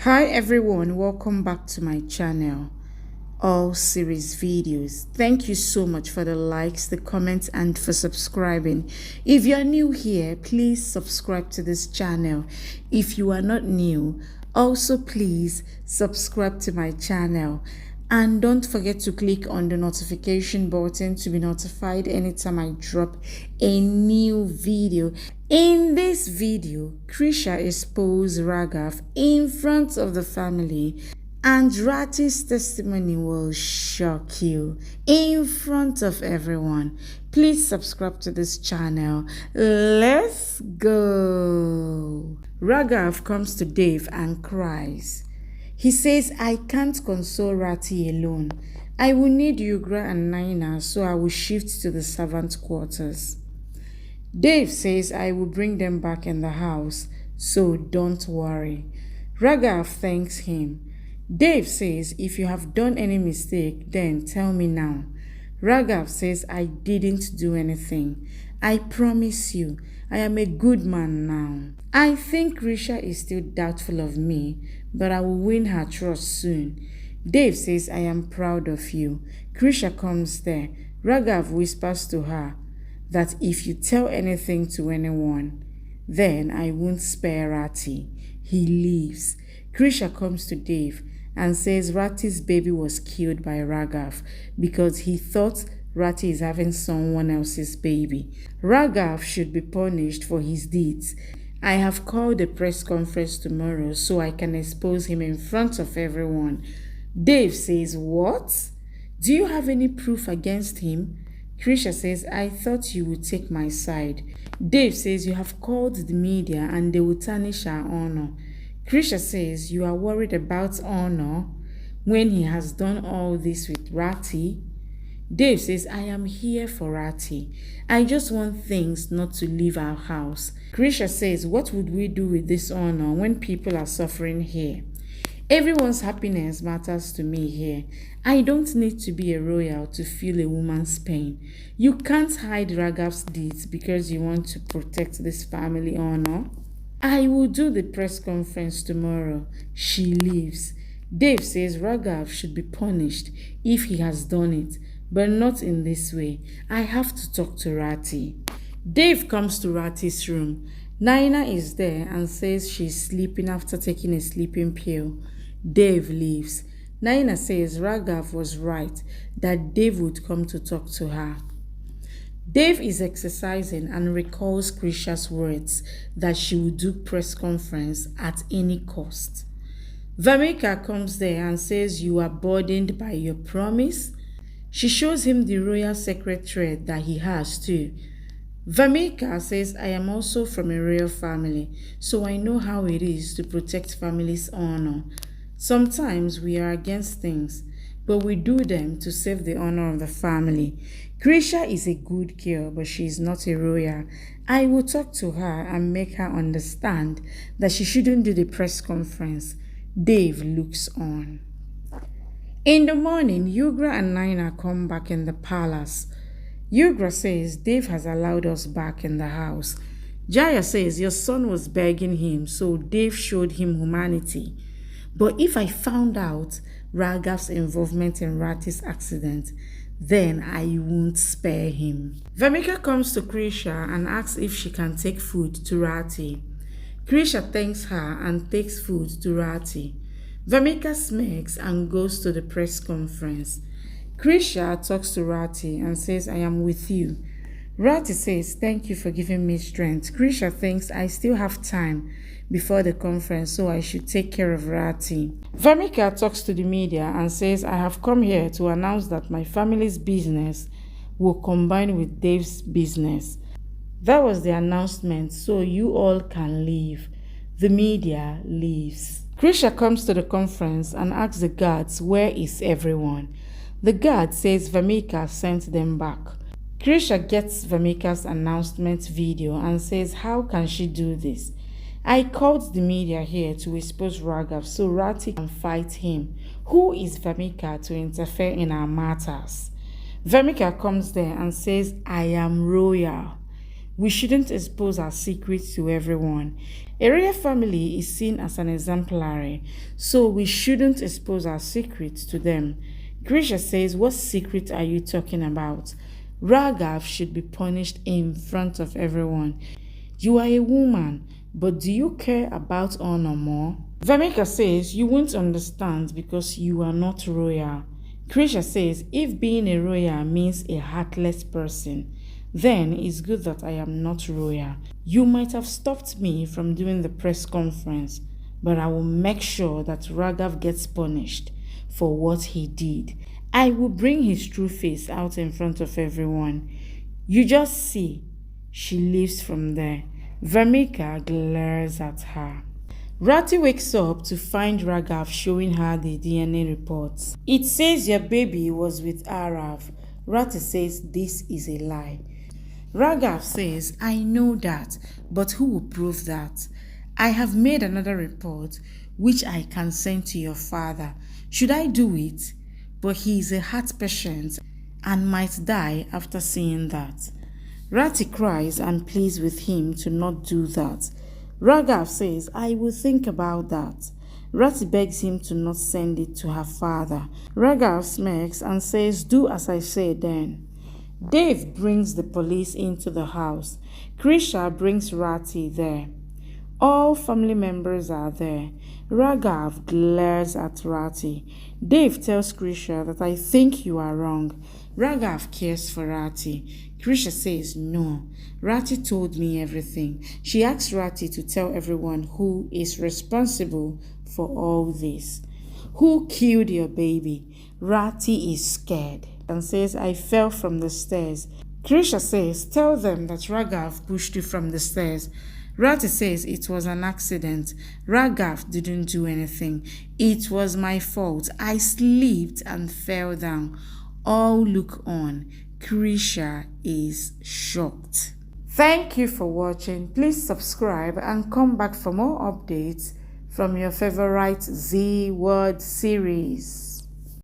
Hi everyone, welcome back to my channel. All series videos. Thank you so much for the likes, the comments, and for subscribing. If you are new here, please subscribe to this channel. If you are not new, also please subscribe to my channel. And don't forget to click on the notification button to be notified anytime I drop a new video. In this video, Krisha exposed Raghav in front of the family, and Rati's testimony will shock you in front of everyone. Please subscribe to this channel. Let's go. Raghav comes to Dave and cries. He says, I can't console Rati alone. I will need Yugra and Naina, so I will shift to the servant quarters. Dave says, I will bring them back in the house, so don't worry. Raghav thanks him. Dave says, if you have done any mistake, then tell me now. Raghav says, I didn't do anything. I promise you, I am a good man now. I think Krisha is still doubtful of me, but I will win her trust soon. Dave says, I am proud of you. Krisha comes there. Raghav whispers to her that if you tell anything to anyone, then I won't spare Rati. He leaves. Krisha comes to Dave and says Rati's baby was killed by Raghav because he thought Rati is having someone else's baby. Raghav should be punished for his deeds. I have called a press conference tomorrow so I can expose him in front of everyone. Dave says, what? Do you have any proof against him? Krisha says, I thought you would take my side. Dave says, you have called the media and they will tarnish our honor. Krisha says, you are worried about honor when he has done all this with Rati. Dave says, I am here for Rati. I just want things not to leave our house. Krisha says, what would we do with this honor when people are suffering here? Everyone's happiness matters to me here. I don't need to be a royal to feel a woman's pain. You can't hide Raghav's deeds because you want to protect this family honor. I will do the press conference tomorrow. She leaves. Dave says Raghav should be punished if he has done it, but not in this way. I have to talk to Rati. Dave comes to Rati's room. Naina is there and says she's sleeping after taking a sleeping pill. Dave leaves. Naina says Raghav was right, that Dave would come to talk to her. Dave is exercising and recalls Krisha's words that she would do press conference at any cost. Vamika comes there and says you are burdened by your promise. She shows him the royal secret thread that he has too. Vamika says, I am also from a royal family, so I know how it is to protect family's honor. Sometimes we are against things, but we do them to save the honor of the family. Krisha is a good girl, but she is not a royal. I will talk to her and make her understand that she shouldn't do the press conference. Dave looks on. In the morning, Yugra and Naina come back in the palace. Yugra says, Dave has allowed us back in the house. Jaya says, your son was begging him, so Dave showed him humanity. But if I found out Raghav's involvement in Rati's accident, then I won't spare him. Vamika comes to Krisha and asks if she can take food to Rati. Krisha thanks her and takes food to Rati. Vamika smirks and goes to the press conference. Krisha talks to Rati and says, I am with you. Rati says, thank you for giving me strength. Krisha thinks I still have time before the conference, so I should take care of Rati. Vamika talks to the media and says, I have come here to announce that my family's business will combine with Dave's business. That was the announcement, so you all can leave. The media leaves. Krisha comes to the conference and asks the guards, where is everyone? The guard says Vamika sent them back. Krisha gets Vamika's announcement video and says, how can she do this? I called the media here to expose Raghav so Rati can fight him. Who is Vamika to interfere in our matters? Vamika comes there and says, I am royal. We shouldn't expose our secrets to everyone. A royal family is seen as an exemplary, so we shouldn't expose our secrets to them. Krisha says, what secret are you talking about? Raghav should be punished in front of everyone. You are a woman, but do you care about honor more? Vamika says, you won't understand because you are not royal. Krisha says, if being a royal means a heartless person, then it's good that I am not royal. You might have stopped me from doing the press conference, but I will make sure that Raghav gets punished for what he did. I will bring his true face out in front of everyone. You just see. She leaves from there. Vamika glares at her. Rati wakes up to find Raghav showing her the DNA reports. It says your baby was with Arav. Rati says this is a lie. Raghav says, I know that, but who will prove that? I have made another report which I can send to your father. Should I do it? But he is a heart patient and might die after seeing that. Rati cries and pleads with him to not do that. Raghav says, I will think about that. Rati begs him to not send it to her father. Raghav smirks and says, do as I say then. Dave brings the police into the house. Krisha brings Rati there. All family members are there. Raghav glares at Rati. Dave tells Krisha that I think you are wrong. Raghav cares for Rati. Krisha says no. Rati told me everything. She asks Rati to tell everyone who is responsible for all this. Who killed your baby? Rati is scared and says, I fell from the stairs. Krisha says, tell them that Raghav pushed you from the stairs. Rati says it was an accident. Raghav didn't do anything. It was my fault. I slipped and fell down. All look on. Krisha is shocked. Thank you for watching. Please subscribe and come back for more updates from your favorite Z Word series.